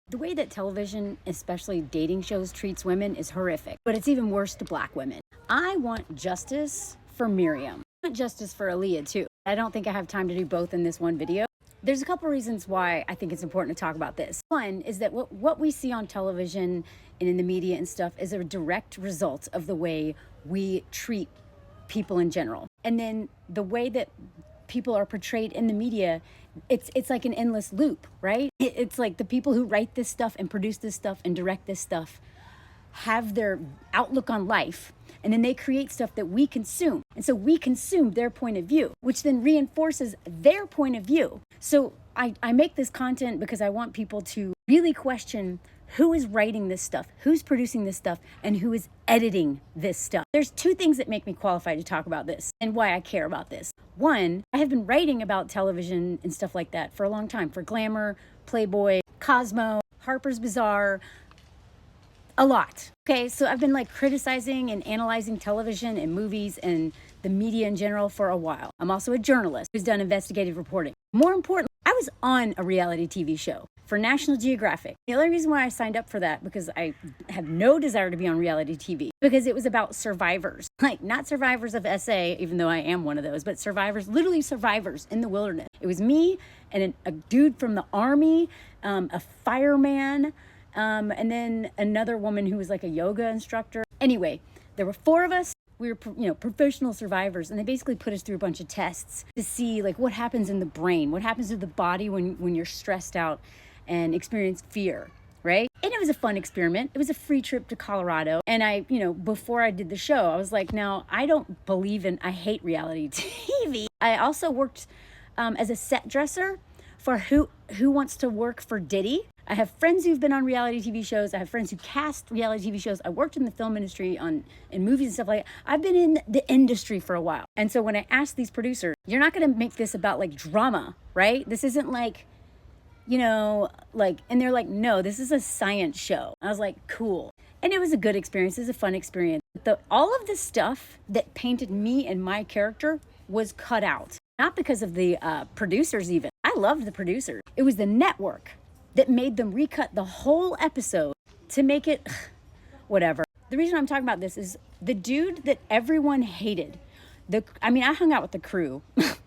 The way that television, especially dating shows, treats women is horrific, but it's even worse to Black women. I want justice for Miriam. I want justice for Aaliyah too. I don't think I have time to do both in this one video. There's a couple reasons why I think it's important to talk about this. One is that what we see on television and in the media and stuff is a direct result of the way we treat people in general. And then the way that people are portrayed in the media, it's like an endless loop, right? It's like the people who write this stuff and produce this stuff and direct this stuff have their outlook on life, and then they create stuff that we consume. And so we consume their point of view, which then reinforces their point of view. So I make this content because I want people to really question who is writing this stuff, who's producing this stuff, and who is editing this stuff. There's two things that make me qualified to talk about this and why I care about this. One, I have been writing about television and stuff like that for a long time, for Glamour, Playboy, Cosmo, Harper's Bazaar, a lot. Okay, so I've been like criticizing and analyzing television and movies and the media in general for a while. I'm also a journalist who's done investigative reporting. More importantly, I was on a reality TV show for National Geographic. The only reason why I signed up for that, because I have no desire to be on reality TV, because it was about survivors. Like, not survivors of SA, even though I am one of those, but survivors, literally survivors in the wilderness. It was me and a dude from the army, a fireman, and then another woman who was like a yoga instructor. Anyway, there were four of us. We were, professional survivors, and they basically put us through a bunch of tests to see like what happens in the brain, what happens to the body when you're stressed out and experience fear, right? And it was a fun experiment. It was a free trip to Colorado. And I, before I did the show, I was like, now I hate reality TV. I also worked as a set dresser for Who Wants to Work for Diddy. I have friends who've been on reality TV shows. I have friends who cast reality TV shows. I worked in the film industry in movies and stuff like that. I've been in the industry for a while. And so when I asked these producers, you're not going to make this about like drama, right? This isn't like, and they're like, no, this is a science show. I was like, cool. And it was a good experience. It was a fun experience. All of the stuff that painted me and my character was cut out. Not because of the producers even. I loved the producers. It was the network that made them recut the whole episode to make it whatever. The reason I'm talking about this is the dude that everyone hated. I hung out with the crew,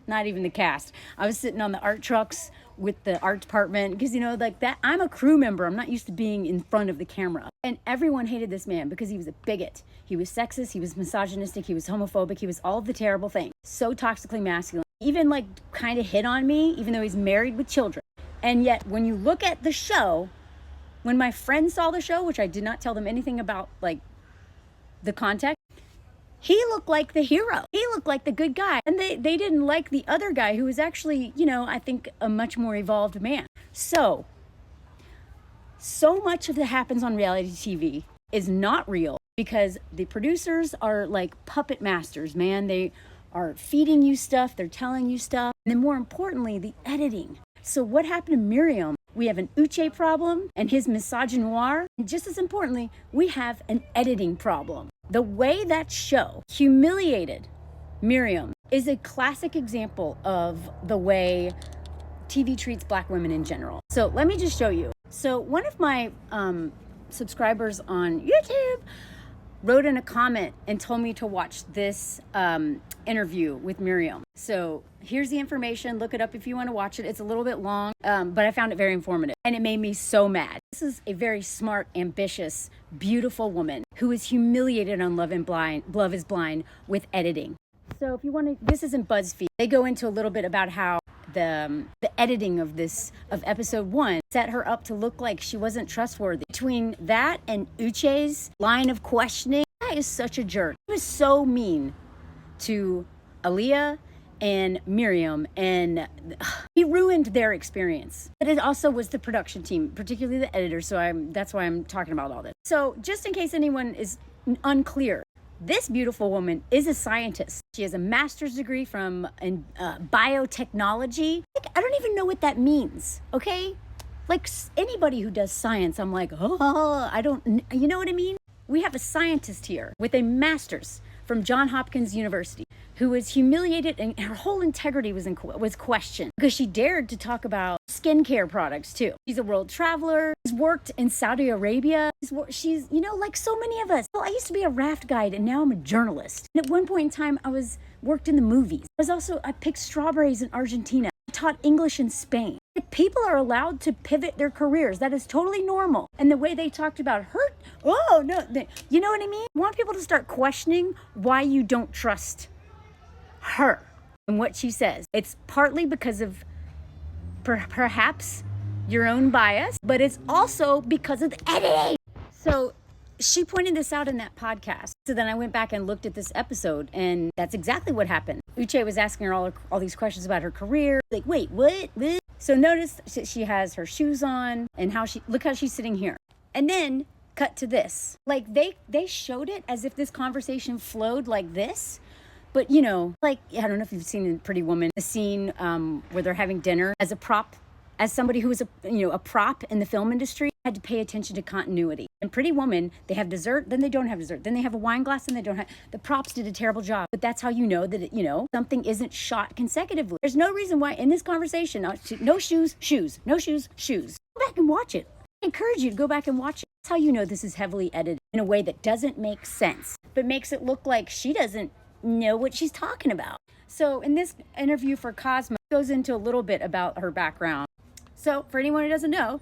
not even the cast. I was sitting on the art trucks with the art department because, like that, I'm a crew member. I'm not used to being in front of the camera. And everyone hated this man because he was a bigot. He was sexist. He was misogynistic. He was homophobic. He was all of the terrible things. So toxically masculine. Even like kind of hit on me, even though he's married with children. And yet when you look at the show, when my friends saw the show, which I did not tell them anything about like the context, he looked like the hero. He looked like the good guy. And they didn't like the other guy who was actually, I think a much more evolved man. So much of that happens on reality TV is not real because the producers are like puppet masters, man. They are feeding you stuff. They're telling you stuff. And then more importantly, the editing. So what happened to Miriam? We have an Uche problem and his misogynoir. And just as importantly, we have an editing problem. The way that show humiliated Miriam is a classic example of the way TV treats Black women in general. So let me just show you. So one of my subscribers on YouTube wrote in a comment and told me to watch this interview with Miriam. So here's the information. Look it up if you want to watch it. It's a little bit long, but I found it very informative. And it made me so mad. This is a very smart, ambitious, beautiful woman who is humiliated on Love is Blind with editing. So if you want to, this isn't BuzzFeed. They go into a little bit about how the editing of episode 1 set her up to look like she wasn't trustworthy. Between that and Uche's line of questioning, that is such a jerk. He was so mean to Aaliyah and Miriam, and he ruined their experience. But it also was the production team, particularly the editor, so that's why I'm talking about all this. So just in case anyone is unclear, this beautiful woman is a scientist. She has a master's degree from biotechnology. I don't even know what that means, okay? Like anybody who does science, I'm like, I don't, you know what I mean? We have a scientist here with a master's from Johns Hopkins University, who was humiliated and her whole integrity was questioned because she dared to talk about skincare products too. She's a world traveler. She's worked in Saudi Arabia. She's, like so many of us. Well, I used to be a raft guide and now I'm a journalist. And at one point in time, I worked in the movies. I picked strawberries in Argentina. I taught English in Spain. People are allowed to pivot their careers. That is totally normal. And the way they talked about her, you know what I mean? I want people to start questioning why you don't trust her and what she says. It's partly because of perhaps your own bias, but it's also because of the editing. So she pointed this out in that podcast. So then I went back and looked at this episode, and that's exactly what happened. Uche was asking her all these questions about her career. Like, wait, what? So notice she has her shoes on and look how she's sitting here. And then cut to this. Like they showed it as if this conversation flowed like this. But I don't know if you've seen in Pretty Woman, the scene where they're having dinner as a prop, as somebody who was a prop in the film industry, had to pay attention to continuity. In Pretty Woman, they have dessert, then they don't have dessert. Then they have a wine glass and they don't have, the props did a terrible job. But that's how you know that, something isn't shot consecutively. There's no reason why in this conversation, no shoes. Go back and watch it. I encourage you to go back and watch it. That's how you know this is heavily edited in a way that doesn't make sense, but makes it look like she doesn't know what she's talking about. So in this interview for Cosmo, it goes into a little bit about her background. So for anyone who doesn't know,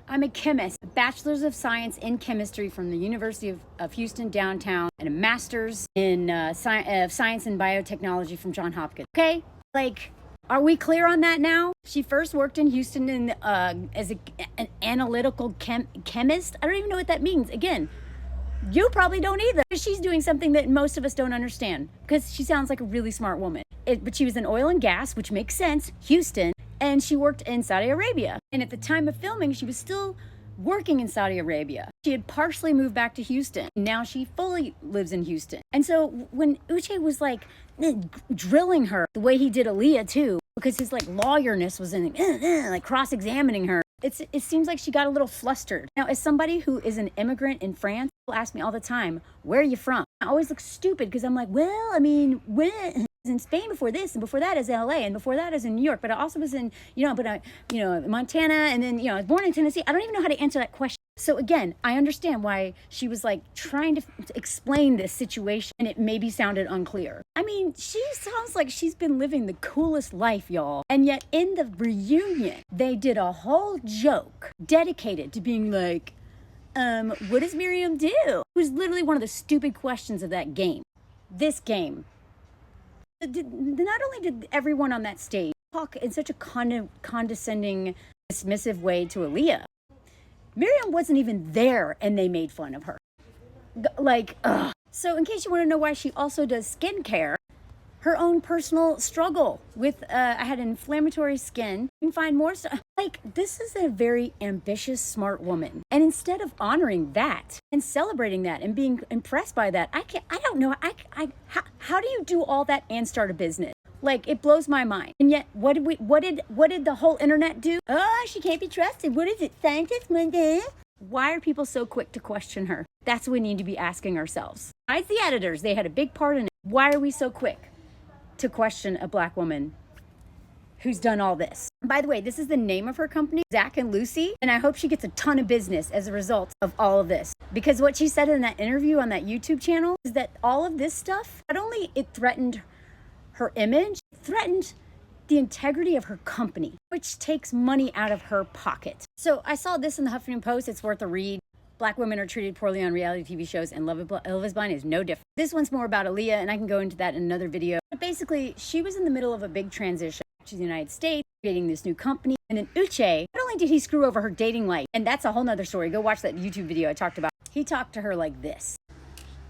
I'm a chemist, a bachelor's of science in chemistry from the University of Houston downtown, and a master's in science and biotechnology from Johns Hopkins. Okay, are we clear on that now? She first worked in Houston as an analytical chemist. I don't even know what that means. Again, you probably don't either. She's doing something that most of us don't understand because she sounds like a really smart woman. But she was in oil and gas, which makes sense, Houston, and she worked in Saudi Arabia. And at the time of filming, she was still working in Saudi Arabia. She had partially moved back to Houston. Now she fully lives in Houston. And so when Uche was drilling her the way he did Aaliyah too, because his lawyerness was in cross-examining her, it seems like she got a little flustered. Now, as somebody who is an immigrant in France, people ask me all the time, where are you from? I always look stupid because I'm like, when I was in Spain before this, and before that is LA, and before that is in New York, but I also was in, Montana, and then, I was born in Tennessee. I don't even know how to answer that question. So again, I understand why she was trying to explain this situation and it maybe sounded unclear. I mean, she sounds like she's been living the coolest life, y'all. And yet in the reunion, they did a whole joke dedicated to being what does Miriam do? It was literally one of the stupid questions of that game. This game. Not only did everyone on that stage talk in such a condescending, dismissive way to Aaliyah, Miriam wasn't even there and they made fun of her. Ugh. So in case you want to know why she also does skincare, her own personal struggle with, I had inflammatory skin. You can find more stuff. This is a very ambitious, smart woman. And instead of honoring that and celebrating that and being impressed by that, I don't know. How do you do all that and start a business? It blows my mind. And yet, what did the whole internet do? Oh, she can't be trusted. What is it, scientist Monday? Why are people so quick to question her? That's what we need to be asking ourselves. Besides the editors, they had a big part in it. Why are we so quick to question a Black woman who's done all this? By the way, this is the name of her company, Zach and Lucy, and I hope she gets a ton of business as a result of all of this. Because what she said in that interview on that YouTube channel is that all of this stuff, not only it threatened her image, it threatened the integrity of her company, which takes money out of her pocket. So I saw this in the Huffington Post. It's worth a read. Black women are treated poorly on reality TV shows, and Love is Blind is no different. This one's more about Aaliyah, and I can go into that in another video. But basically, she was in the middle of a big transition to the United States, creating this new company. And then Uche, not only did he screw over her dating life, and that's a whole nother story. Go watch that YouTube video I talked about. He talked to her like this.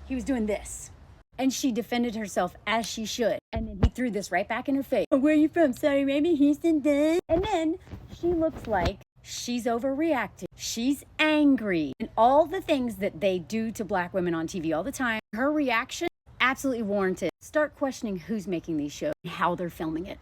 He was doing this. And she defended herself as she should. And then he threw this right back in her face. Oh, where are you from? Saudi Arabia, Houston, then. And then she looks like she's overreacting. She's angry. And all the things that they do to Black women on TV all the time, her reaction, absolutely warranted. Start questioning who's making these shows and how they're filming it.